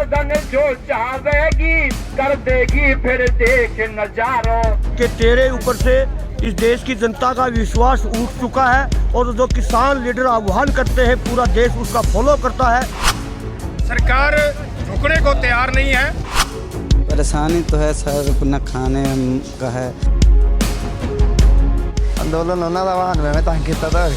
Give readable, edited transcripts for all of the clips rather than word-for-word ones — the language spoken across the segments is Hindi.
गर्दन जो चाहेगी कर देगी फिर देख नजारों कि तेरे ऊपर से इस देश की जनता का विश्वास उठ चुका है और जो किसान लीडर आह्वान करते हैं पूरा देश उसका फॉलो करता है। सरकार झुकने को तैयार नहीं है। परेशानी तो है सर, न खाने का है। अंदोलन होना था वहाँ में तंग किया था।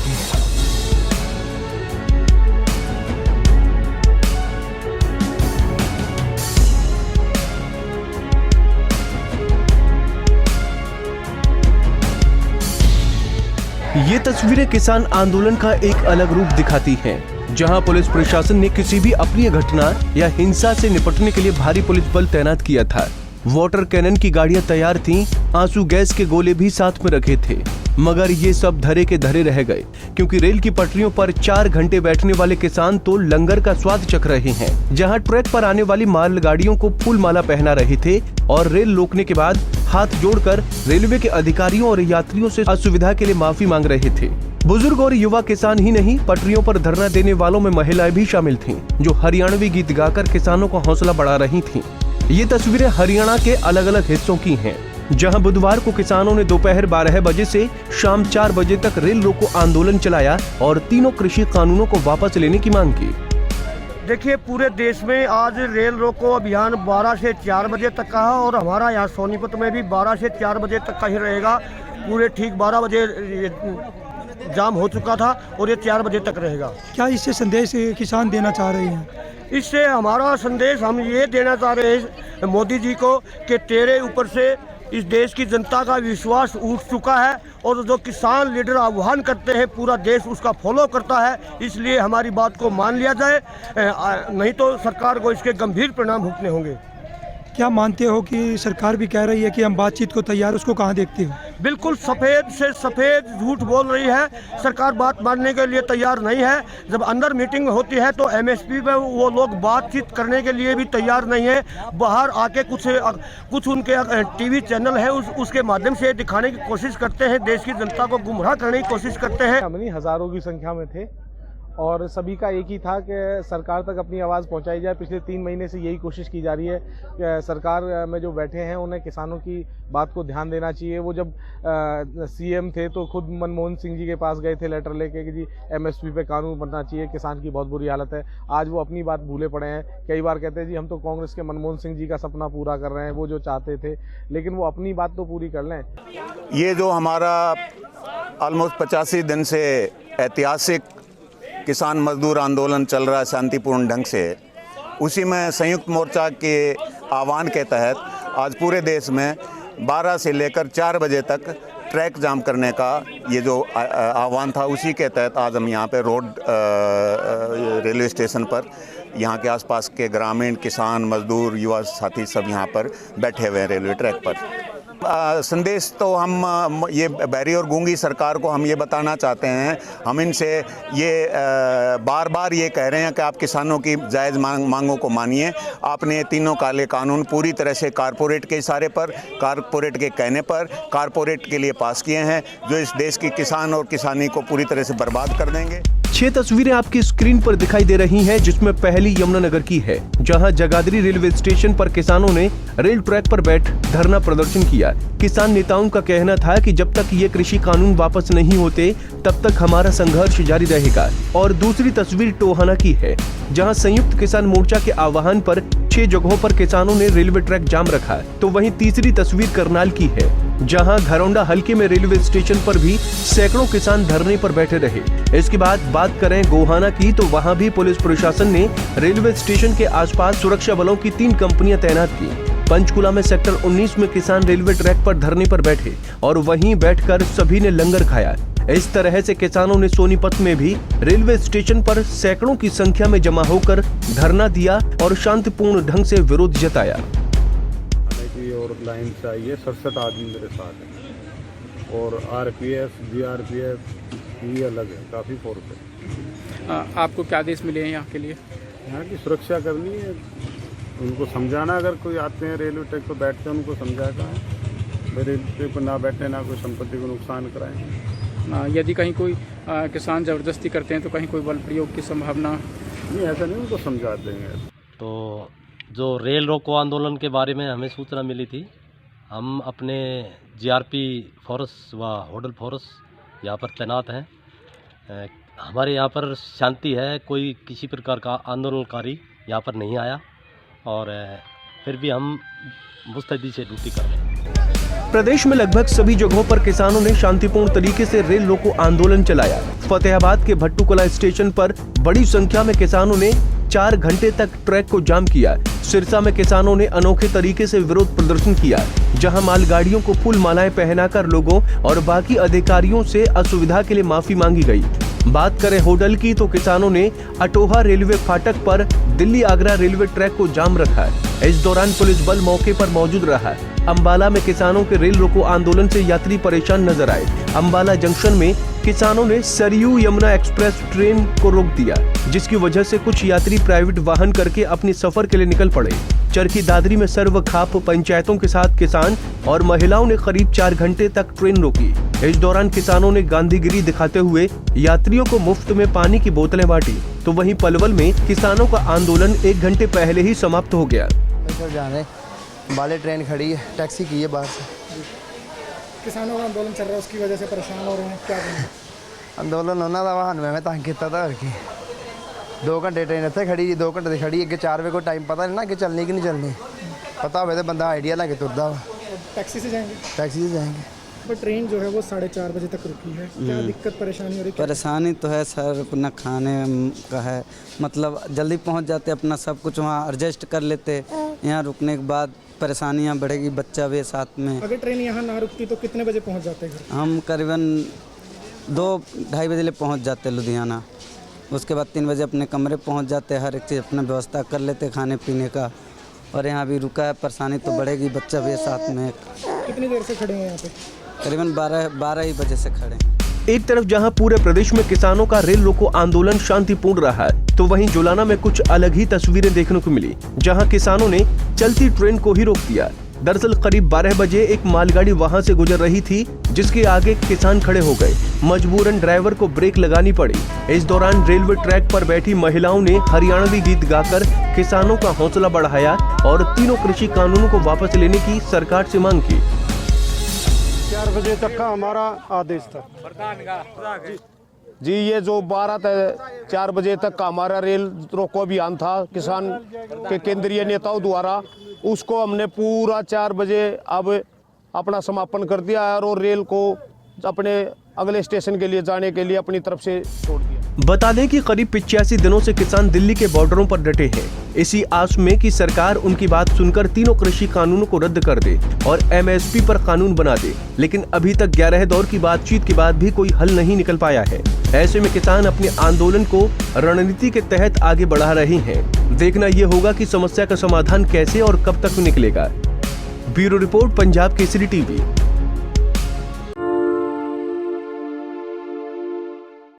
ये तस्वीरें किसान आंदोलन का एक अलग रूप दिखाती हैं, जहां पुलिस प्रशासन ने किसी भी अप्रिय घटना या हिंसा से निपटने के लिए भारी पुलिस बल तैनात किया था। वाटर कैनन की गाड़ियां तैयार थीं, आंसू गैस के गोले भी साथ में रखे थे, मगर ये सब धरे के धरे रह गए, क्योंकि रेल की पटरियों पर 4 घंटे बैठने वाले किसान तो लंगर का स्वाद चख रहे हैं, जहां ट्रैक पर आने वाली मालगाड़ियों को फूल माला पहना रहे थे और रेल रोकने के बाद हाथ जोड़कर रेलवे के अधिकारियों और यात्रियों से असुविधा के लिए माफी मांग रहे थे। बुजुर्ग और युवा किसान ही नहीं, पटरियों पर धरना देने वालों में महिलाएं भी शामिल थीं, जो हरियाणवी गीत गाकर किसानों का हौसला बढ़ा रही थीं। ये तस्वीरें हरियाणा के अलग अलग हिस्सों की हैं, जहां बुधवार को किसानों ने दोपहर 12 बजे से शाम 4 बजे तक रेल रोको आंदोलन चलाया और तीनों कृषि कानूनों को वापस लेने की मांग की। देखिए, पूरे देश में आज रेल रोको अभियान 12 से 4 बजे तक का है और हमारा यहाँ सोनीपत में भी 12 से 4 बजे तक का ही रहेगा। पूरे ठीक 12 बजे जाम हो चुका था और ये 4 बजे तक रहेगा। क्या इससे संदेश किसान देना चाह रहे हैं? इससे हमारा संदेश हम ये देना चाह रहे हैं मोदी जी को कि तेरे ऊपर से इस देश की जनता का विश्वास उठ चुका है और जो किसान लीडर आह्वान करते हैं पूरा देश उसका फॉलो करता है। इसलिए हमारी बात को मान लिया जाए, नहीं तो सरकार को इसके गंभीर परिणाम भुगतने होंगे। क्या मानते हो कि सरकार भी कह रही है कि हम बातचीत को तैयार, उसको कहाँ देखते हो? बिल्कुल सफ़ेद से सफ़ेद झूठ बोल रही है। सरकार बात मानने के लिए तैयार नहीं है। जब अंदर मीटिंग होती है तो एमएसपी में वो लोग बातचीत करने के लिए भी तैयार नहीं है। बाहर आके कुछ उनके टीवी चैनल है उसके माध्यम से दिखाने की कोशिश करते हैं, देश की जनता को गुमराह करने की कोशिश करते हैं। हम नहीं हज़ारों की संख्या में थे और सभी का एक ही था कि सरकार तक अपनी आवाज़ पहुंचाई जाए। पिछले 3 महीने से यही कोशिश की जा रही है कि सरकार में जो बैठे हैं उन्हें किसानों की बात को ध्यान देना चाहिए। वो जब सीएम थे तो खुद मनमोहन सिंह जी के पास गए थे लेटर लेके कि जी एमएसपी पे कानून बनना चाहिए, किसान की बहुत बुरी हालत है। आज वो अपनी बात भूले पड़े हैं। कई बार कहते हैं जी हम तो कांग्रेस के मनमोहन सिंह जी का सपना पूरा कर रहे हैं, वो जो चाहते थे, लेकिन वो अपनी बात तो पूरी कर लें। ये जो हमारा ऑलमोस्ट 85 दिन से ऐतिहासिक किसान मजदूर आंदोलन चल रहा है शांतिपूर्ण ढंग से, उसी में संयुक्त मोर्चा के आह्वान के तहत आज पूरे देश में 12 से लेकर 4 बजे तक ट्रैक जाम करने का ये जो आह्वान था, उसी के तहत आज हम यहाँ पे रोड रेलवे स्टेशन पर यहाँ के आसपास के ग्रामीण किसान मजदूर युवा साथी सब यहाँ पर बैठे हुए हैं रेलवे ट्रैक पर। संदेश तो हम ये बहरी और गूंगी सरकार को हम ये बताना चाहते हैं, हम इनसे ये बार बार ये कह रहे हैं कि आप किसानों की जायज़ मांगों को मानिए। आपने तीनों काले कानून पूरी तरह से कारपोरेट के इशारे पर, कारपोरेट के कहने पर, कारपोरेट के लिए पास किए हैं, जो इस देश की किसान और किसानी को पूरी तरह से बर्बाद कर देंगे। 6 तस्वीरें आपकी स्क्रीन पर दिखाई दे रही हैं, जिसमें पहली यमुनानगर की है, जहां जगाधरी रेलवे स्टेशन पर किसानों ने रेल ट्रैक पर बैठ धरना प्रदर्शन किया। किसान नेताओं का कहना था कि जब तक ये कृषि कानून वापस नहीं होते तब तक हमारा संघर्ष जारी रहेगा। और दूसरी तस्वीर टोहाना की है, जहां संयुक्त किसान मोर्चा के आह्वान पर 6 जगहों पर किसानों ने रेलवे ट्रैक जाम रखा। तो वहीं तीसरी तस्वीर करनाल की है, जहां घरौंडा हलके में रेलवे स्टेशन पर भी सैकड़ों किसान धरने पर बैठे रहे। इसके बाद बात करें गोहाना की, तो वहां भी पुलिस प्रशासन ने रेलवे स्टेशन के आसपास सुरक्षा बलों की 3 कंपनियां तैनात की। पंचकुला में सेक्टर 19 में किसान रेलवे ट्रैक पर धरने पर बैठे और वहीं बैठकर सभी ने लंगर खाया। इस तरह से किसानों ने सोनीपत में भी रेलवे स्टेशन पर सैकड़ों की संख्या में जमा होकर धरना दिया और शांतिपूर्ण ढंग से विरोध जताया। और लाइन से आई है 67 आदमी मेरे साथ हैं और आरपीएफ, जीआरपीएफ ये अलग है, काफ़ी फोर्स है। आपको क्या आदेश मिले हैं यहाँ के लिए? यहाँ की सुरक्षा करनी है, उनको समझाना, अगर कोई आते हैं रेलवे ट्रैक पर बैठते हैं उनको समझाना है रेलवे ट्रैक पर ना बैठे, ना कोई संपत्ति को नुकसान कराएं। यदि कहीं कोई किसान ज़बरदस्ती करते हैं तो कहीं कोई बल प्रयोग की संभावना? नहीं, ऐसा नहीं, उनको समझा देंगे। तो जो रेल रोको आंदोलन के बारे में हमें सूचना मिली थी, हम अपने जीआरपी फोर्स व होडल फोर्स यहाँ पर तैनात हैं। हमारे यहाँ पर शांति है, कोई किसी प्रकार का आंदोलनकारी यहाँ पर नहीं आया और फिर भी हम मुस्तैदी से ड्यूटी कर रहे हैं। प्रदेश में लगभग सभी जगहों पर किसानों ने शांतिपूर्ण तरीके से रेल रोको आंदोलन चलाया। फतेहाबाद के भट्टूकला स्टेशन पर बड़ी संख्या में किसानों ने 4 घंटे तक ट्रैक को जाम किया। सिरसा में किसानों ने अनोखे तरीके से विरोध प्रदर्शन किया, जहां मालगाड़ियों को फूल मालाएं पहनाकर लोगों और बाकी अधिकारियों से असुविधा के लिए माफी मांगी गई। बात करें होडल की तो किसानों ने अटोहा रेलवे फाटक पर दिल्ली आगरा रेलवे ट्रैक को जाम रखा है। इस दौरान पुलिस बल मौके पर मौजूद रहा। अंबाला में किसानों के रेल रोको आंदोलन से यात्री परेशान नजर आए। अंबाला जंक्शन में किसानों ने सरयू यमुना एक्सप्रेस ट्रेन को रोक दिया, जिसकी वजह से कुछ यात्री प्राइवेट वाहन करके अपने सफर के लिए निकल पड़े। चरखी दादरी में सर्व खाप पंचायतों के साथ किसान और महिलाओं ने करीब 4 घंटे तक ट्रेन रोकी। इस दौरान किसानों ने गांधीगिरी दिखाते हुए यात्रियों को मुफ्त में पानी की बोतलें बांटी। तो वहीं पलवल में किसानों का आंदोलन 1 घंटे पहले ही समाप्त हो गया। जाने वाले ट्रेन खड़ी है, टैक्सी की है बाहर से। किसानों का आंदोलन चल रहा है, उसकी वजह से परेशान हो रहे हैं, क्या करें? अंदोलन उन्होंने ਦਾ ਵਾਹਨ ਮੈਂ ਤੰਗ ਕੀਤਾ ਤਾਂ ਹੋਰ ਕੀ 2 घंटे ट्रेन ਇੱਥੇ खड़ी जी 2 घंटे ਦੀ खड़ी ਅੱਗੇ 4 ਵਜੇ को टाइम पता नहीं ना कि चलनी कि नहीं चलनी, पता होवे तो बंदा आइडिया लेके तुरदा वा। टैक्सी से जाएंगे? टैक्सी से जाएंगे। पर ट्रेन जो है वो 4:30 बजे तक रुकी है, क्या दिक्कत परेशानी हो रही है? परेशानी तो है सर, अपना खाने का है, मतलब जल्दी पहुंच जाते, अपना सब कुछ वहाँ एडजस्ट कर लेते, यहाँ रुकने के बाद परेशानियाँ बढ़ेगी, बच्चा भी साथ में। अगर ट्रेन यहाँ ना रुकती तो कितने बजे पहुँच जाते घर? हम करीबन 2-2:30 बजे ले पहुँच जाते लुधियाना। उसके बाद 3 बजे अपने कमरे पहुँच जाते, हर एक चीज़ अपना व्यवस्था कर लेते खाने पीने का। और यहाँ भी रुका है, परेशानी तो बढ़ेगी, बच्चा भी साथ में। कितनी देर से खड़े हैं यहाँ पे? करीबन 12 ही बजे से खड़े हैं। एक तरफ जहां पूरे प्रदेश में किसानों का रेल रोको आंदोलन शांतिपूर्ण रहा है, तो वहीं जुलाना में कुछ अलग ही तस्वीरें देखने को मिली, जहां किसानों ने चलती ट्रेन को ही रोक दिया। दरअसल करीब 12 बजे एक मालगाड़ी वहां से गुजर रही थी, जिसके आगे किसान खड़े हो गए। मजबूरन ड्राइवर को ब्रेक लगानी पड़ी। इस दौरान रेलवे ट्रैक पर बैठी महिलाओं ने हरियाणवी गीत गाकर किसानों का हौसला बढ़ाया और तीनों कृषि कानूनों को वापस लेने की सरकार से मांग की। 4 बजे तक का हमारा आदेश था जी। ये जो 4 बजे तक का हमारा रेल रोको अभियान था किसान के केंद्रीय नेताओं द्वारा, उसको हमने पूरा 4 बजे अब अपना समापन कर दिया है और रेल को अपने अगले स्टेशन के लिए जाने के लिए अपनी तरफ से छोड़ दिया। बता दें कि करीब 85 दिनों से किसान दिल्ली के बॉर्डरों पर डटे हैं, इसी आस में कि सरकार उनकी बात सुनकर तीनों कृषि कानूनों को रद्द कर दे और MSP पर कानून बना दे। लेकिन अभी तक 11 दौर की बातचीत के बाद भी कोई हल नहीं निकल पाया है। ऐसे में किसान अपने आंदोलन को रणनीति के तहत आगे बढ़ा रहे हैं। देखना ये होगा कि समस्या का समाधान कैसे और कब तक निकलेगा। Bureau report, Punjab Kesari TV.